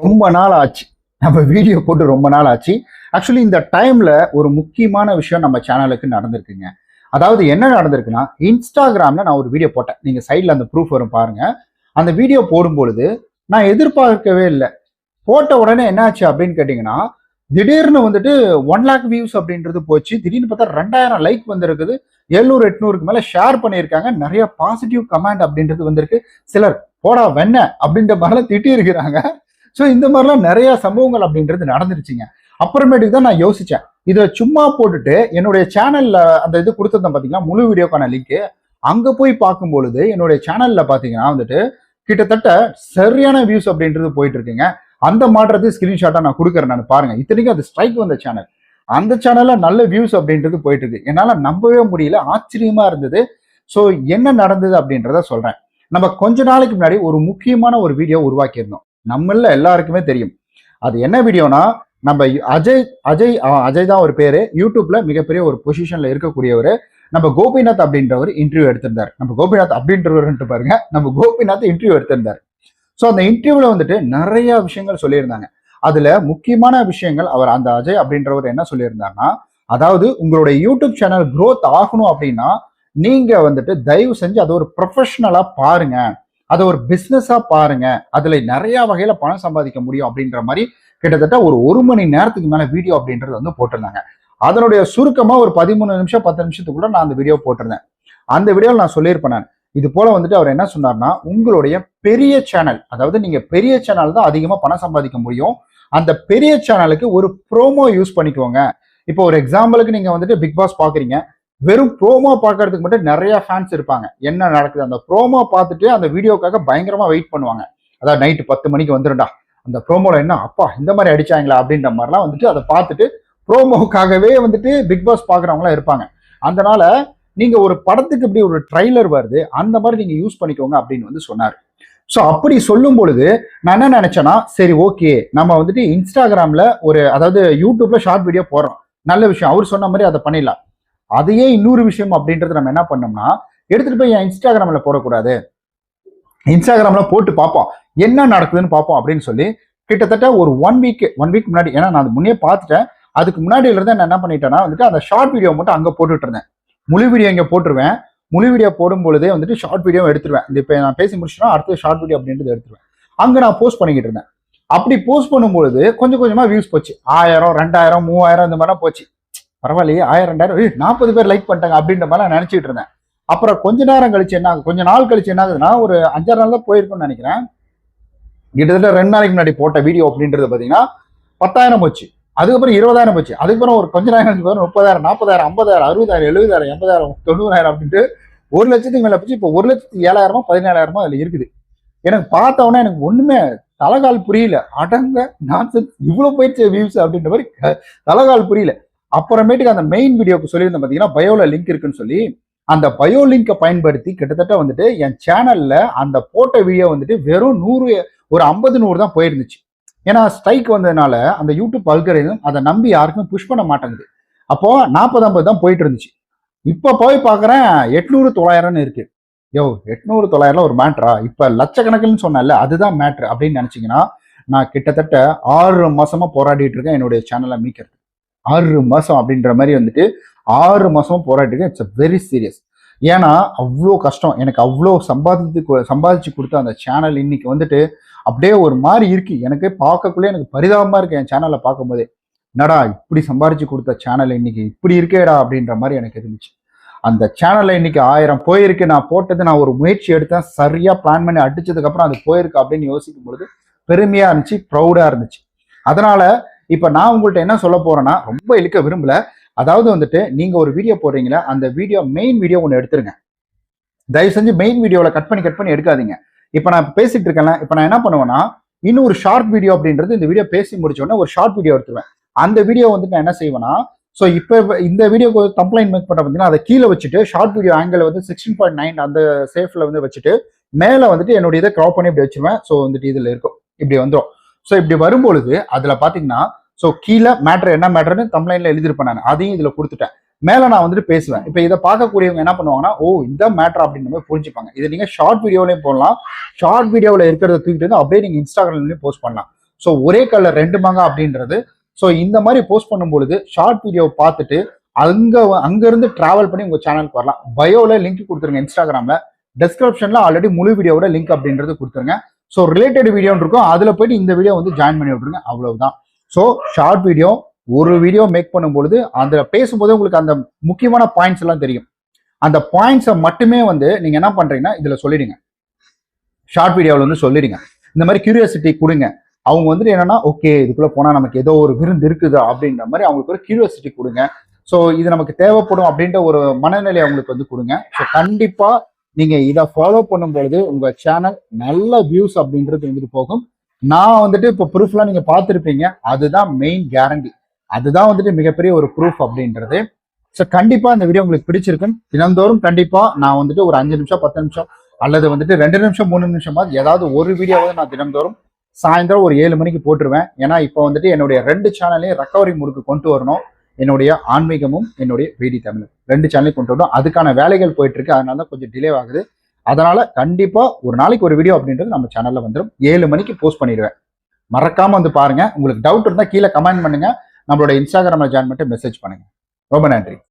ரொம்ப நாள் ஆச்சு. நம்ம வீடியோ போட்டு ரொம்ப நாள் ஆச்சு. ஆக்சுவலி இந்த டைம்ல ஒரு முக்கியமான விஷயம் நம்ம சேனலுக்கு நடந்திருக்குங்க. அதாவது என்ன நடந்திருக்குன்னா, இன்ஸ்டாகிராம்ல நான் ஒரு வீடியோ போட்டேன். நீங்க சைட்ல அந்த ப்ரூஃப் வரும் பாருங்க. அந்த வீடியோ போடும்பொழுது நான் எதிர்பார்க்கவே இல்ல. போட்ட உடனே என்ன ஆச்சு அப்படின்னு கேட்டீங்கன்னா, திடீர்னு வந்துட்டு 1,00,000 வியூஸ் அப்படின்றது போச்சு. திடீர்னு பார்த்தா 2,000 லைக் வந்திருக்குது. 700, 800க்கு மேல ஷேர் பண்ணியிருக்காங்க. நிறைய பாசிட்டிவ் கமெண்ட் அப்படின்றது வந்திருக்கு. சிலர் போடா வெண்ண அப்படின்ற மாதிரிலாம் திட்டி இருக்கிறாங்க. ஸோ இந்த மாதிரிலாம் நிறைய சம்பவங்கள் அப்படின்றது நடந்துருச்சுங்க. அப்புறமேட்டுக்கு தான் நான் யோசிச்சேன். இதை சும்மா போட்டுட்டு என்னுடைய சேனல்ல அந்த இது கொடுத்துருந்தேன் பார்த்தீங்களா, முழு வீடியோக்கான லிங்க். அங்க போய் பார்க்கும் பொழுது என்னுடைய சேனல்ல பார்த்தீங்கன்னா வந்துட்டு கிட்டத்தட்ட சரியான வியூஸ் அப்படின்றது போயிட்டு இருக்குங்க. அந்த மாற்றத்தை ஸ்கிரீன்ஷாட்டா நான் கொடுக்குறேன், நான் பாருங்க. இத்தனைக்கும் அது ஸ்ட்ரைக் வந்த சேனல். அந்த சேனல்ல நல்ல வியூஸ் அப்படின்றது போயிட்டு இருக்கு. என்னால நம்பவே முடியல, ஆச்சரியமா இருந்தது. ஸோ என்ன நடந்தது அப்படின்றத சொல்றேன். நம்ம கொஞ்ச நாளைக்கு முன்னாடி ஒரு முக்கியமான ஒரு வீடியோ உருவாக்கியிருந்தோம். நம்மள எல்லாருக்குமே தெரியும். அது என்ன வீடியோனா, நம்ம அஜய் அஜய் அஜய் தான் ஒரு பேரு. யூடியூப்ல மிகப்பெரிய ஒரு பொசிஷன்ல இருக்கக்கூடியவர். நம்ம கோபிநாத் அப்படின்றவர் இன்டர்வியூ எடுத்திருந்தார். நம்ம கோபிநாத் அப்படின்றவர் பாருங்க, நம்ம கோபிநாத் இன்டர்வியூ எடுத்திருந்தார். ஸோ அந்த இன்டர்வியூல வந்துட்டு நிறைய விஷயங்கள் சொல்லியிருந்தாங்க. அதுல முக்கியமான விஷயங்கள் அவர் அந்த அஜய் அப்படின்றவர் என்ன சொல்லியிருந்தாருன்னா, அதாவது உங்களுடைய யூடியூப் சேனல் க்ரோத் ஆகணும் அப்படின்னா நீங்க வந்துட்டு தயவு செஞ்சு அதை ஒரு ப்ரொஃபஷனலா பாருங்க, அதை ஒரு பிசினஸா பாருங்க, அதுல நிறைய வகையில பணம் சம்பாதிக்க முடியும் அப்படின்ற மாதிரி கிட்டத்தட்ட ஒரு மணி நேரத்துக்கு மேல வீடியோ அப்படின்றது வந்து போட்டிருந்தாங்க. அதனுடைய சுருக்கமா ஒரு 13 நிமிஷம் 10 நிமிஷத்துக்குள்ள நான் அந்த வீடியோ போட்டிருந்தேன். அந்த வீடியோவில் நான் சொல்லியிருப்பேன். நான் இது போல வந்துட்டு அவர் என்ன சொன்னார்னா, உங்களுடைய பெரிய சேனல், அதாவது நீங்க பெரிய சேனல் தான் அதிகமா பணம் சம்பாதிக்க முடியும். அந்த பெரிய சேனலுக்கு ஒரு ப்ரோமோ யூஸ் பண்ணிக்கோங்க. இப்போ ஒரு எக்ஸாம்பிளுக்கு நீங்க வந்துட்டு பிக் பாஸ் பாக்குறீங்க. வெறும் ப்ரோமோ பார்க்கறதுக்கு மட்டும் நிறைய ஃபேன்ஸ் இருப்பாங்க. என்ன நடக்குது அந்த ப்ரோமோ பார்த்துட்டு அந்த வீடியோக்காக பயங்கரமா வெயிட் பண்ணுவாங்க. அதாவது நைட்டு 10 மணிக்கு வந்துருண்டா, அந்த ப்ரோமோல என்ன அப்பா இந்த மாதிரி அடிச்சாங்களா அப்படின்ற மாதிரிலாம் வந்துட்டு அதை பார்த்துட்டு ப்ரோமோக்காகவே வந்துட்டு பிக் பாஸ் பாக்குறவங்களாம் இருப்பாங்க. அதனால நீங்க ஒரு படத்துக்கு இப்படி ஒரு ட்ரைலர் வருது, அந்த மாதிரி நீங்க யூஸ் பண்ணிக்கோங்க அப்படின்னு வந்து சொன்னார். ஸோ அப்படி சொல்லும் பொழுது நான் என்ன நினைச்சேன்னா, சரி ஓகே, நம்ம வந்துட்டு இன்ஸ்டாகிராம்ல அதாவது யூடியூப்ல ஷார்ட் வீடியோ போடுறோம், நல்ல விஷயம், அவர் சொன்ன மாதிரி அதை பண்ணிடலாம். அதையே இன்னொரு விஷயம் அப்படின்றது நம்ம என்ன பண்ணோம்னா, எடுத்துட்டு போய் என் இன்ஸ்டாகிராம்ல போடக்கூடாது, இன்ஸ்டாகிராம்ல போட்டு பார்ப்போம் என்ன நடக்குதுன்னு பார்ப்போம் அப்படின்னு சொல்லி கிட்டத்தட்ட ஒரு ஒன் வீக் முன்னாடி, ஏன்னா நான் முன்னே பார்த்துட்டேன், அதுக்கு முன்னாடி இருந்து நான் என்ன பண்ணிட்டேன்னா வந்துட்டு அந்த ஷார்ட் வீடியோ மட்டும் அங்க போட்டுட்டு இருந்தேன். முழு வீடியோ இங்க போட்டுருவேன். முழு வீடியோ போடும் பொழுதே வந்துட்டு ஷார்ட் வீடியோ எடுத்துருவேன். இப்போ நான் பேசி முடிச்சுன்னா அடுத்த ஷார்ட் வீடியோ அப்படின்றது எடுத்துருவேன். அங்க நான் போஸ்ட் பண்ணிக்கிட்டு இருந்தேன். அப்படி போஸ்ட் பண்ணும்பொழுது கொஞ்சம் கொஞ்சமா வியூஸ் போச்சு. 1000, 2000, 3000 இந்த மாதிரிலாம் போச்சு. பரவாயில்லையே, 1000, 2000, 40 பேர் லைக் பண்ணிட்டாங்க அப்படின்ற மாதிரி நான் நினைச்சிட்டு இருந்தேன். அப்புறம் கொஞ்ச நேரம் கழிச்சு என்ன கொஞ்ச நாள் கழிச்சு என்ன ஆகுதுன்னா, ஒரு 5-6 நாள் தான் போயிருக்கும்னு நினைக்கிறேன். கிட்டத்தட்ட 2 நாளைக்கு முன்னாடி போட்ட வீடியோ அப்படின்றது பாத்தீங்கன்னா 10,000 போச்சு. அதுக்கப்புறம் 20,000 போச்சு. அதுக்கப்புறம் ஒரு கொஞ்ச நேரம் 30,000, 40,000, 50,000, 60,000, 70,000, 80,000, 90,000 அப்படின்ட்டு 1,00,000க்கு மேல போச்சு. இப்போ 1,07,000, 17,000 அதுல இருக்குது. எனக்கு பார்த்தவொன்னே எனக்கு ஒண்ணுமே தலகால் புரியல. அடங்க நான்சென்ஸ், இவ்வளவு போயிடுச்சு வியூஸ் அப்படின்ற மாதிரி தலகால் புரியல. அப்புறமேட்டுக்கு அந்த மெயின் வீடியோக்கு சொல்லியிருந்தேன் பார்த்தீங்கன்னா, பயோல லிங்க் இருக்குன்னு சொல்லி, அந்த பயோ லிங்கை பயன்படுத்தி கிட்டத்தட்ட வந்துட்டு என் சேனல்ல அந்த போட்ட வீடியோ வந்துட்டு வெறும் 100, ஒரு 50, 100 தான் போயிருந்துச்சு. ஏன்னா ஸ்ட்ரைக் வந்ததுனால அந்த யூடியூப் அல்காரிதம் அதை நம்பி யாருக்குமே புஷ் பண்ண மாட்டேங்குது. அப்போ 40, 50 தான் போயிட்டு இருந்துச்சு. இப்ப போய் பாக்குறேன் 800, 900 இருக்கு. யோ 800, 900 ஒரு மேட்ரா? இப்ப லட்சக்கணக்கில்னு சொன்னல, அதுதான் மேட்ரு அப்படின்னு நினைச்சீங்கன்னா, நான் கிட்டத்தட்ட 6 மாசமா போராடிட்டு இருக்கேன் என்னுடைய சேனலை மீட்கிறது. 6 மாசம் அப்படின்ற மாதிரி வந்துட்டு 6 மாசமும் போராடிட்டு இருக்கேன். It's very serious. ஏன்னா அவ்வளோ கஷ்டம். எனக்கு அவ்வளோ சம்பாதிச்சு கொடுத்த அந்த சேனல் இன்னைக்கு வந்துட்டு அப்படியே ஒரு மாதிரி இருக்கு. எனக்கு பார்க்கக்குள்ளே எனக்கு பரிதாபமா இருக்கு. என் சேனலை பார்க்கும்போதே, என்னடா இப்படி சம்பாதிச்சு கொடுத்த சேனல் இன்னைக்கு இப்படி இருக்கேடா அப்படின்ற மாதிரி எனக்கு இருந்துச்சு. அந்த சேனல்ல இன்னைக்கு 1000 போயிருக்கு. நான் போட்டது, நான் ஒரு முயற்சி எடுத்தேன், சரியா பிளான் பண்ணி அடிச்சதுக்கு அப்புறம் அது போயிருக்கு அப்படின்னு யோசிக்கும் பொழுது பெருமையா இருந்துச்சு, ப்ரௌடா இருந்துச்சு. அதனால இப்ப நான் உங்கள்கிட்ட என்ன சொல்ல போறேன்னா, ரொம்ப இழுக்க விரும்பல. அதாவது வந்துட்டு நீங்க ஒரு வீடியோ போடுறீங்களா, அந்த வீடியோ மெயின் வீடியோ ஒன்று எடுத்துருங்க. தயவு செஞ்சு மெயின் வீடியோல கட் பண்ணி எடுக்காதீங்க. இப்ப நான் பேசிட்டு இருக்கேன்ல, இப்ப நான் என்ன பண்ணுவேன்னா, இன்னும் ஒரு ஷார்ட் வீடியோ அப்படின்றது, இந்த வீடியோ பேசி முடிச்சோடனே ஒரு ஷார்ட் வீடியோ எடுத்துருவேன். அந்த வீடியோ வந்துட்டு நான் என்ன செய்வேன்னா, ஸோ இப்போ இந்த வீடியோக்கு தம்ப்லைன் மேக் பண்ண பார்த்தீங்கன்னா, அதை கீழே வச்சுட்டு ஷார்ட் வீடியோ ஆங்கிள் வந்து 16.9 அந்த சேஃப்ல வந்து வச்சுட்டு மேலே வந்துட்டு என்னுடைய இதை க்ராப் பண்ணி இப்படி வச்சிருவேன். ஸோ வந்துட்டு இதுல இருக்கும், இப்படி வந்துடும். ஸோ இப்படி வரும்பொழுது அதுல பாத்தீங்கன்னா, ஸோ கீழே மேட்ரு என்ன மேட்ருன்னு தம்ப்லைன்ல எழுதிருப்பேன். நான் அதையும் இதுல கொடுத்துட்டேன். மேல நான் வந்துட்டு பேசுவேன். இப்போ இதை பார்க்கக்கூடியவங்க என்ன பண்ணுவாங்கன்னா, ஓ இந்த மேட்டர் அப்படின்ற மாதிரி புரிஞ்சுப்பாங்க. இதை நீங்க ஷார்ட் வீடியோலயும் போடலாம். ஷார்ட் வீடியோவில் இருக்கிறத தூக்கிட்டு வந்து அப்படியே நீங்க இன்ஸ்டாகிராம்லயும் போஸ்ட் பண்ணலாம். ஸோ ஒரே கலர் 2 மாங்காய் அப்படின்றது. ஸோ இந்த மாதிரி போஸ்ட் பண்ணும்பொழுது ஷார்ட் வீடியோ பார்த்துட்டு அங்கிருந்து டிராவல் பண்ணி உங்க சேனலுக்கு வரலாம். பயோல லிங்க் கொடுத்துருங்க, இன்ஸ்டாகிராம்ல டிஸ்கிரிப்ஷன்ல ஆல்ரெடி முழு வீடியோட லிங்க் அப்படின்றது கொடுத்துருங்க. ஸோ ரிலேட்டட் வீடியோன்னு இருக்கும், அதுல போயிட்டு இந்த வீடியோ வந்து ஜாயின் பண்ணி விட்டுருங்க, அவ்வளவுதான். ஸோ ஷார்ட் வீடியோ ஒரு வீடியோ மேக் பண்ணும்பொழுது அதுல பேசும்போது உங்களுக்கு அந்த முக்கியமான பாயிண்ட்ஸ் எல்லாம் தெரியும். அந்த பாயிண்ட்ஸை மட்டுமே வந்து நீங்க என்ன பண்றீங்கன்னா இதுல சொல்லிடுங்க, ஷார்ட் வீடியோவில் வந்து சொல்லிடுங்க. இந்த மாதிரி கியூரியாசிட்டி கொடுங்க. அவங்க வந்துட்டு என்னன்னா ஓகே இதுக்குள்ள போனா நமக்கு ஏதோ ஒரு விருந்து இருக்குதா அப்படின்ற மாதிரி அவங்களுக்கு ஒரு கியூரியாசிட்டி கொடுங்க. ஸோ இது நமக்கு தேவைப்படும் அப்படின்ற ஒரு மனநிலை அவங்களுக்கு வந்து கொடுங்க. ஸோ கண்டிப்பா நீங்க இதை ஃபாலோ பண்ணும்பொழுது உங்க சேனல் நல்ல வியூஸ் அப்படின்றது வந்துட்டு போகும். நான் வந்துட்டு இப்போ ப்ரூஃப்லாம் நீங்க பார்த்துருப்பீங்க, அதுதான் மெயின் கேரண்டி, அதுதான் வந்துட்டு மிகப்பெரிய ஒரு ப்ரூஃப் அப்படின்றது. ஸோ கண்டிப்பா இந்த வீடியோ உங்களுக்கு பிடிச்சிருக்குன்னு தினந்தோறும் கண்டிப்பா நான் வந்துட்டு ஒரு 5 நிமிஷம் 10 நிமிஷம் அல்லது வந்துட்டு 2 நிமிஷம் 3 நிமிஷமாவது ஏதாவது ஒரு வீடியோவாவது நான் தினந்தோறும் சாயந்தரம் ஒரு 7 மணிக்கு போட்டுருவேன். ஏன்னா இப்போ வந்துட்டு என்னுடைய 2 சேனலையும் ரெக்கவரி மூடுக்கு கொண்டு வரணும். என்னுடைய ஆன்மீகமும் என்னுடைய வீடி தமிழ் 2 சேனலையும் கொண்டு வரணும். அதுக்கான வேலைகள் போயிட்டு இருக்கு, அதனால தான் கொஞ்சம் டிலே ஆகுது. அதனால கண்டிப்பா ஒரு நாளைக்கு ஒரு வீடியோ அப்படின்றது நம்ம சேனல்ல வந்துடும். 7 மணிக்கு போஸ்ட் பண்ணிடுவேன், மறக்காம வந்து பாருங்க. உங்களுக்கு டவுட் இருந்தா கீழே கமெண்ட் பண்ணுங்க, நம்மளோட இன்ஸ்டாகிராம்ல ஜாயின் பண்ணிட்டு மெசேஜ் பண்ணுங்க. ரொம்ப நன்றி.